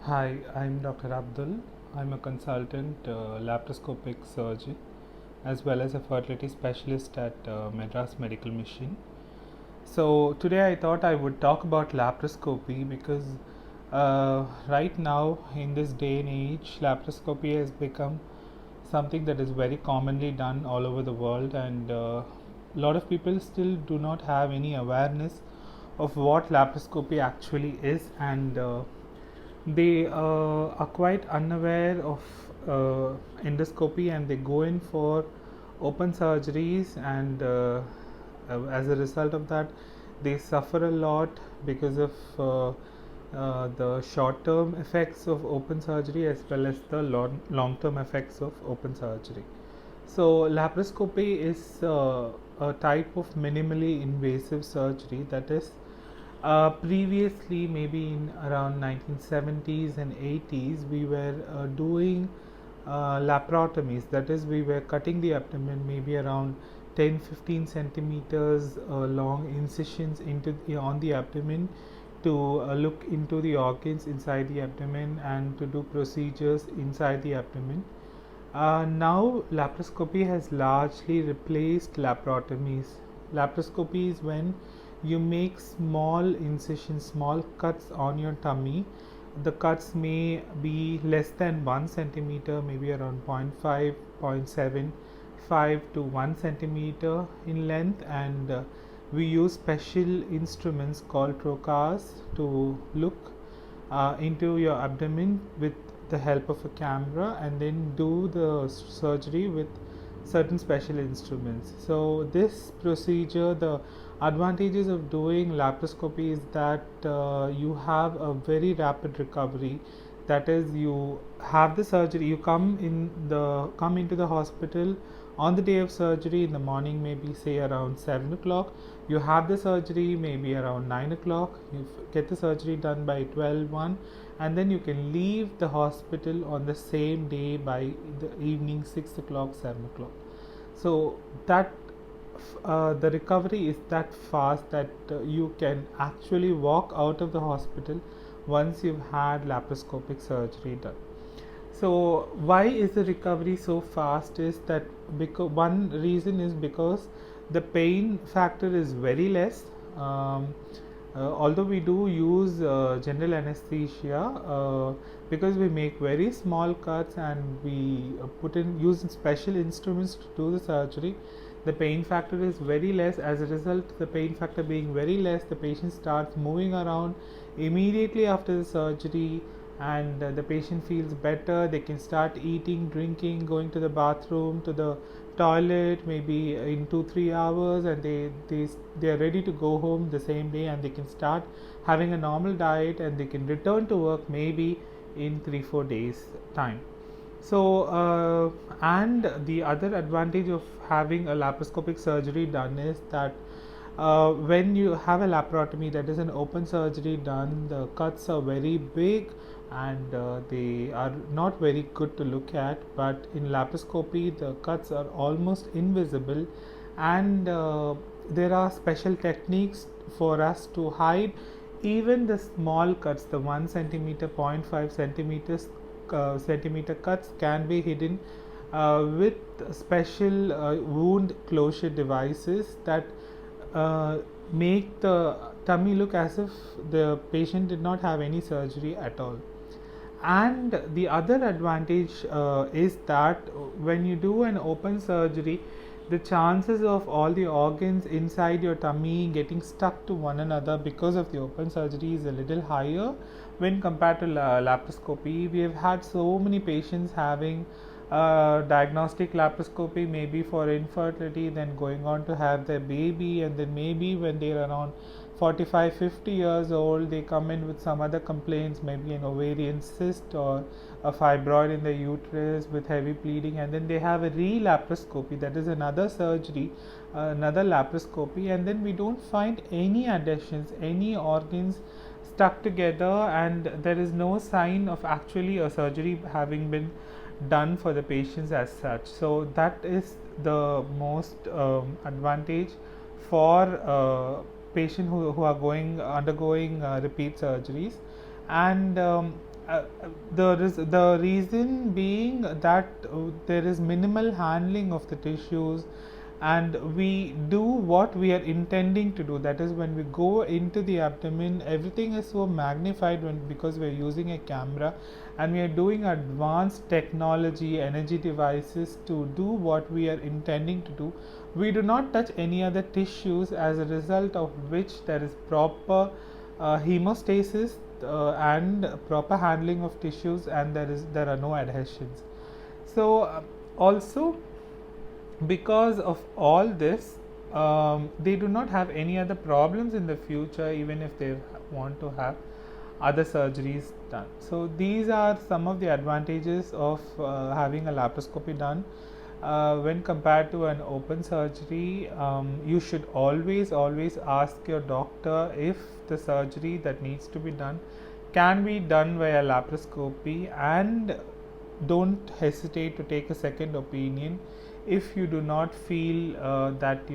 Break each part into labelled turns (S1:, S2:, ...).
S1: Hi, I'm Dr. Abdul. I'm a consultant laparoscopic surgeon as well as a fertility specialist at Madras Medical Mission. So, today I thought I would talk about laparoscopy because right now, in this day and age, laparoscopy has become something that is very commonly done all over the world, and a lot of people still do not have any awareness of what laparoscopy actually is, and they are quite unaware of endoscopy, and they go in for open surgeries, and as a result of that they suffer a lot because of the short term effects of open surgery as well as the long term effects of open surgery. So laparoscopy is a type of minimally invasive surgery that is previously, maybe in around 1970s and 80s, we were doing laparotomies. That is, we were cutting the abdomen maybe around 10-15 centimeters long incisions into on the abdomen to look into the organs inside the abdomen and to do procedures inside the abdomen. Now, laparoscopy has largely replaced laparotomies. Laparoscopy is when you make small incisions, small cuts on your tummy. The cuts may be less than 1 centimeter, maybe around zero point 0.5, 0.75 to 1 centimeter in length, and we use special instruments called trocars to look into your abdomen with the help of a camera and then do the surgery with certain special instruments. So this procedure, the advantages of doing laparoscopy is that you have a very rapid recovery. That is, you have the surgery, you come into the hospital on the day of surgery in the morning, maybe say around 7 o'clock. You have the surgery maybe around 9 o'clock. You get the surgery done by 12:01, and then you can leave the hospital on the same day by the evening 6 o'clock, 7 o'clock. So that the recovery is that fast that you can actually walk out of the hospital once you've had laparoscopic surgery done. So why is the recovery so fast is that because one reason is because the pain factor is very less. Although we do use general anesthesia, because we make very small cuts and we put in use special instruments to do the surgery, the pain factor is very less. As a result, the pain factor being very less, the patient starts moving around immediately after the surgery, and the patient feels better. They can start eating, drinking, going to the bathroom, to the toilet maybe in 2-3 hours, and they are ready to go home the same day, and they can start having a normal diet, and they can return to work maybe in 3-4 days time. So and the other advantage of having a laparoscopic surgery done is that when you have a laparotomy, that is an open surgery done, the cuts are very big and they are not very good to look at. But in laparoscopy, the cuts are almost invisible, and there are special techniques for us to hide even the small cuts. The 1 centimeter, 0.5 centimeters centimeter cuts can be hidden with special wound closure devices that make the tummy look as if the patient did not have any surgery at all. And the other advantage is that when you do an open surgery, the chances of all the organs inside your tummy getting stuck to one another because of the open surgery is a little higher when compared to laparoscopy. We have had so many patients having diagnostic laparoscopy, maybe for infertility, then going on to have their baby, and then maybe when they're around 45-50 years old, they come in with some other complaints, maybe an ovarian cyst or a fibroid in the uterus with heavy bleeding, and then they have a re-laparoscopy, that is another surgery, another laparoscopy, and then we don't find any adhesions, any organs stuck together, and there is no sign of actually a surgery having been done for the patients as such. So that is the most advantage for patients who are undergoing repeat surgeries. And the reason being that there is minimal handling of the tissues, and we do what we are intending to do. That is, when we go into the abdomen, everything is so magnified because we are using a camera, and we are doing advanced technology, energy devices to do what we are intending to do. We do not touch any other tissues, as a result of which there is proper hemostasis and proper handling of tissues, and there are no adhesions. So also, because of all this, they do not have any other problems in the future, even if they want to have other surgeries done. So these are some of the advantages of having a laparoscopy done. When compared to an open surgery, you should always ask your doctor if the surgery that needs to be done can be done via laparoscopy, and don't hesitate to take a second opinion if you do not feel that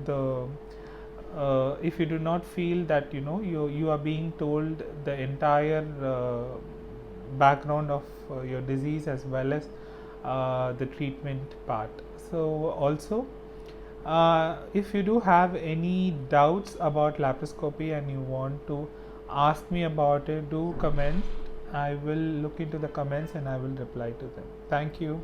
S1: the if you do not feel that you are being told the entire background of your disease, as well as the treatment part. So also, if you do have any doubts about laparoscopy and you want to ask me about it, do comment. I will look into the comments and I will reply to them. Thank you.